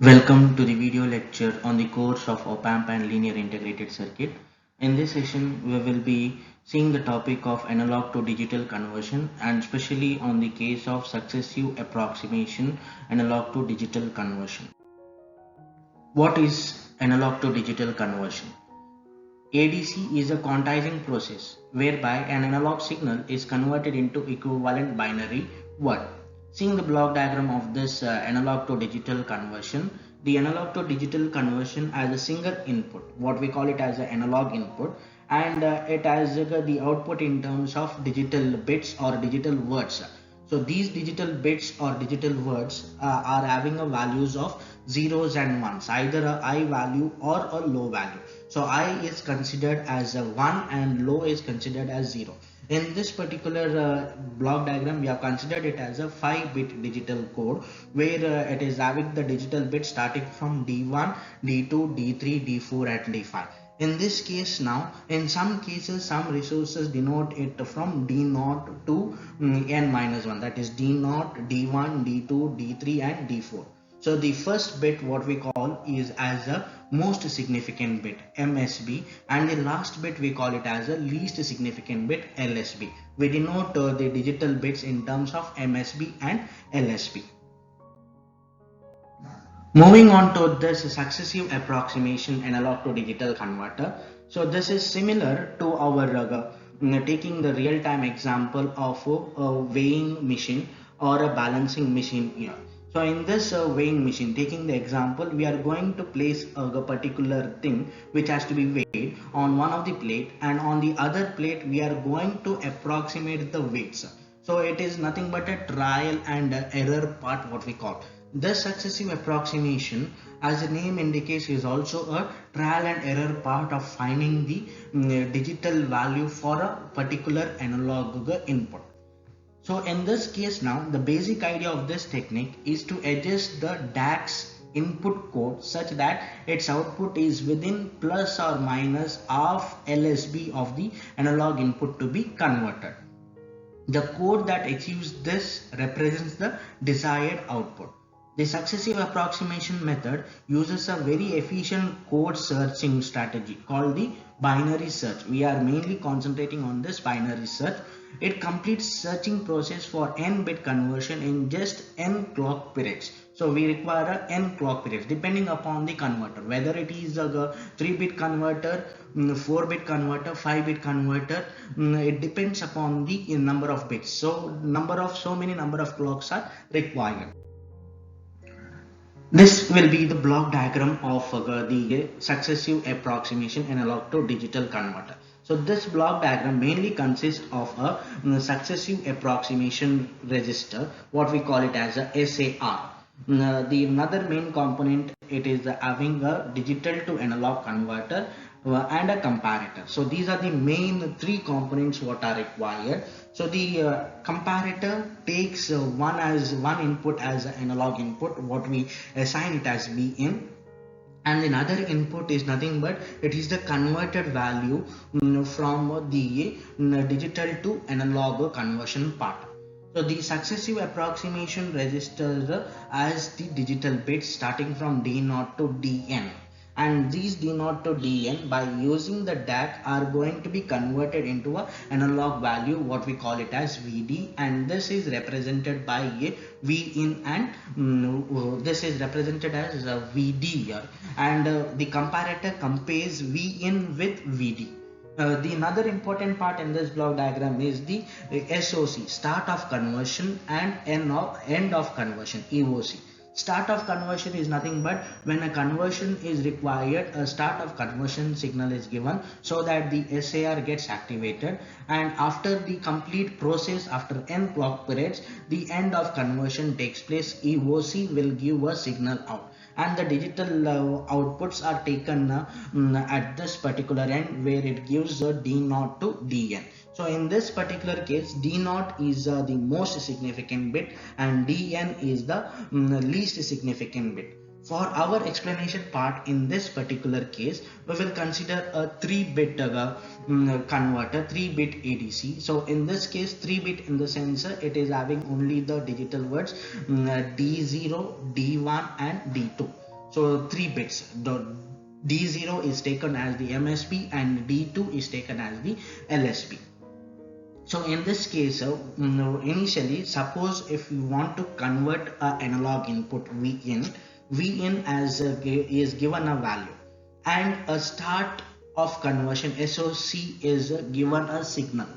Welcome to the video lecture on the course of op-amp and linear integrated circuit. In this session, we will be seeing the topic of analog to digital conversion and especially on the case of successive approximation analog to digital conversion. What is analog to digital conversion? ADC is a quantizing process whereby an analog signal is converted into equivalent binary word. Seeing the block diagram of this analog to digital conversion, the analog to digital conversion as a single input, what we call it as an analog input, and it has the output in terms of digital bits or digital words. So these digital bits or digital words are having a values of zeros and ones, either a high value or a low value. So high is considered as a 1 and low is considered as 0. In this particular block diagram, we have considered it as a 5-bit digital code where it is having the digital bit starting from D1, D2, D3, D4 and D5. In this case now, in some cases, some resources denote it from D0 to n minus 1, that is D0, D1, D2, D3 and D4. So the first bit what we call is as a most significant bit MSB, and the last bit we call it as a least significant bit LSB. We denote the digital bits in terms of MSB and LSB. Moving on to this successive approximation analog to digital converter. So this is similar to our taking the real-time example of a weighing machine or a balancing machine here. So in this weighing machine, taking the example, we are going to place a particular thing which has to be weighed on one of the plate, and on the other plate we are going to approximate the weights. So it is nothing but a trial and error part what we call. This successive approximation, as the name indicates, is also a trial and error part of finding the digital value for a particular analog input. So in this case now, the basic idea of this technique is to adjust the DAC's input code such that its output is within plus or minus half LSB of the analog input to be converted. The code that achieves this represents the desired output. The successive approximation method uses a very efficient code searching strategy called the binary search. We are mainly concentrating on this binary search. It completes searching process for n bit conversion in just n clock periods. So we require a n clock periods depending upon the converter, whether it is a 3-bit converter, 4-bit converter, 5-bit converter. It depends upon the number of bits. So many number of clocks are required. This will be the block diagram of the successive approximation analog to digital converter. So this block diagram mainly consists of a successive approximation register, what we call it as a SAR. The another main component, it is having a digital to analog converter and a comparator. So these are the main three components what are required. So the comparator takes one input as an analog input, what we assign it as B in, and another input is nothing but it is the converted value from the digital to analog conversion part. So the successive approximation registers as the digital bits starting from D0 to Dn, and these D0 to Dn by using the DAC are going to be converted into a analog value, what we call it as Vd, and this is represented by a Vin, and this is represented as Vd here, and the comparator compares Vin with Vd. The another important part in this block diagram is the SOC, start of conversion, and end of conversion, EOC. Start of conversion is nothing but when a conversion is required, a start of conversion signal is given so that the SAR gets activated, and after the complete process, after n clock periods, the end of conversion takes place. EOC will give a signal out, and the digital outputs are taken at this particular end where it gives a D0 to Dn. So in this particular case, D0 is the most significant bit and Dn is the least significant bit. For our explanation part in this particular case, we will consider a 3-bit converter, 3-bit ADC. So in this case, 3-bit in the sense it is having only the digital words D0, D1 and D2. So 3 bits. The D0 is taken as the MSB and D2 is taken as the LSB. So in this case, initially, suppose if you want to convert an analog input Vin as is given a value, and a start of conversion SOC is given a signal.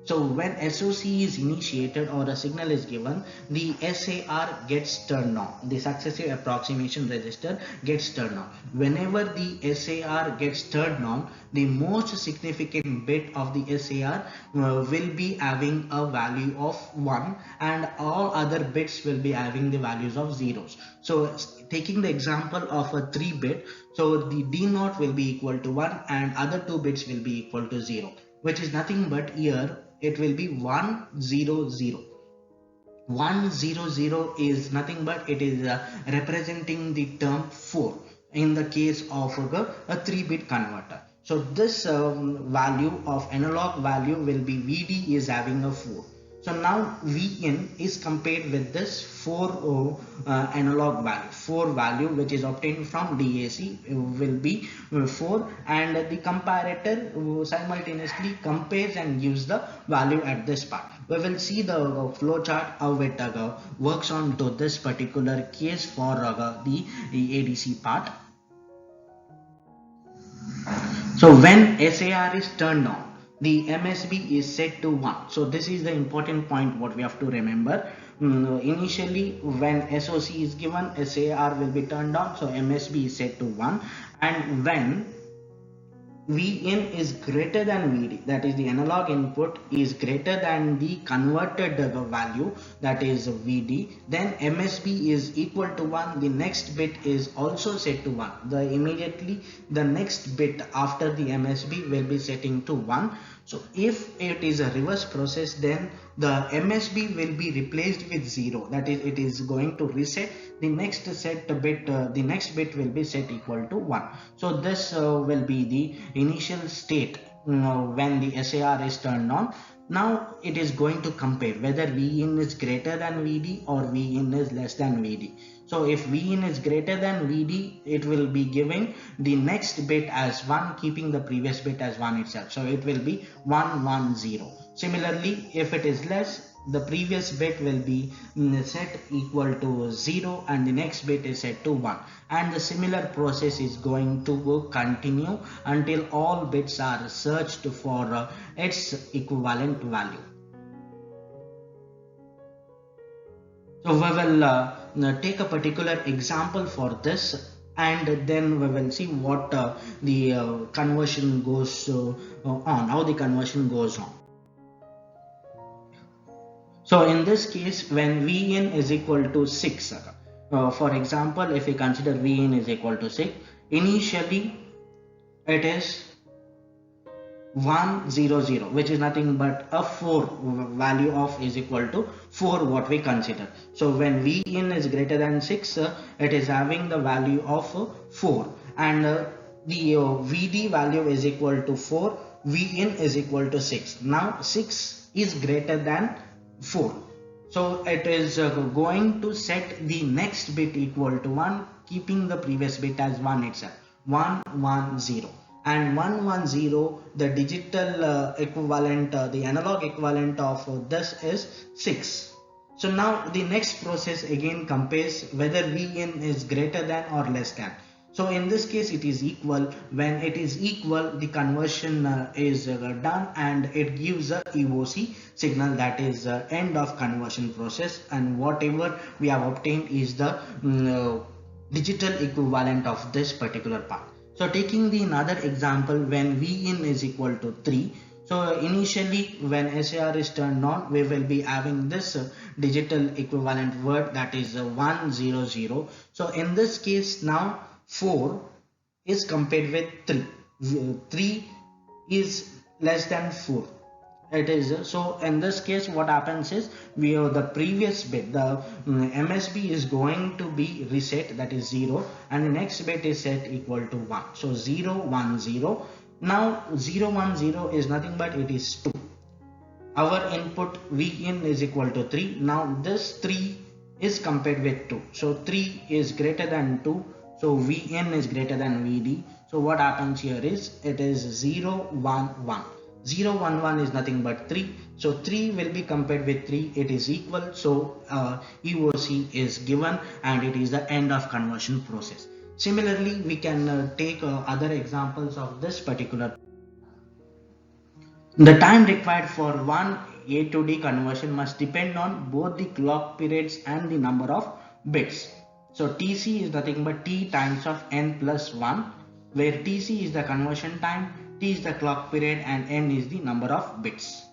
So when SOC is initiated or a signal is given, the SAR gets turned on. The successive approximation register gets turned on. Whenever the SAR gets turned on, the most significant bit of the SAR will be having a value of 1, and all other bits will be having the values of zeros. So taking the example of a 3 bit, so the D0 will be equal to 1 and other 2 bits will be equal to 0, which is nothing but here it will be 100. 100 is nothing but it is representing the term 4 in the case of a 3-bit converter. So this value of analog value will be Vd is having a 4. So now Vin is compared with this 4 analog value, 4 value which is obtained from DAC will be 4, and the comparator simultaneously compares and gives the value at this part. We will see the flow chart how it works on to this particular case for the ADC part. So when SAR is turned on, the MSB is set to 1. So this is the important point what we have to remember. Initially when SOC is given, SAR will be turned on, so MSB is set to 1, and when Vin is greater than Vd, that is the analog input is greater than the converted value, that is Vd, then MSB is equal to 1. The next bit is also set to 1. Immediately the next bit after the MSB will be setting to 1. So if it is a reverse process, then the MSB will be replaced with 0. That is, it is going to reset. The next bit will be set equal to 1. So this will be the initial state when the SAR is turned on. Now it is going to compare whether Vin is greater than Vd or Vin is less than Vd. So if Vin is greater than Vd, it will be giving the next bit as 1, keeping the previous bit as 1 itself. So it will be 110. Similarly, if it is less, the previous bit will be set equal to 0 and the next bit is set to 1, and the similar process is going to continue until all bits are searched for its equivalent value. So we will take a particular example for this, and then we will see what the conversion goes on, how the conversion goes on. So in this case, when Vin is equal to 6, for example, if we consider Vin is equal to 6, initially it is 100, which is nothing but a 4 value of is equal to 4 what we consider. So when Vin is greater than 6, it is having the value of 4, and the Vd value is equal to 4, Vin is equal to 6. Now 6 is greater than 4, so it is going to set the next bit equal to 1, keeping the previous bit as 1 itself, 110. And 110, the digital equivalent, the analog equivalent of this is 6. So now the next process again compares whether Vin is greater than or less than. So in this case it is equal. When it is equal, the conversion is done and it gives a EOC signal, that is end of conversion process, and whatever we have obtained is the digital equivalent of this particular part. So taking the another example, when Vin is equal to 3, so initially when SAR is turned on, we will be having this digital equivalent word, that is 100. So in this case now 4 is compared with 3. 3 is less than 4. It is so in this case what happens is we have the previous bit, the MSB is going to be reset, that is 0, and the next bit is set equal to 1. So 010. Now 010 is nothing but it is 2. Our input Vin is equal to 3. Now this 3 is compared with 2. So 3 is greater than 2. So Vn is greater than Vd. So what happens here is it is 0, 1, 1. 0, 1, 1 is nothing but 3. So 3 will be compared with 3. It is equal. So EOC is given and it is the end of conversion process. Similarly, we can take other examples of this particular. The time required for one A to D conversion must depend on both the clock periods and the number of bits. So Tc is nothing but T times of n plus 1, where Tc is the conversion time, T is the clock period and n is the number of bits.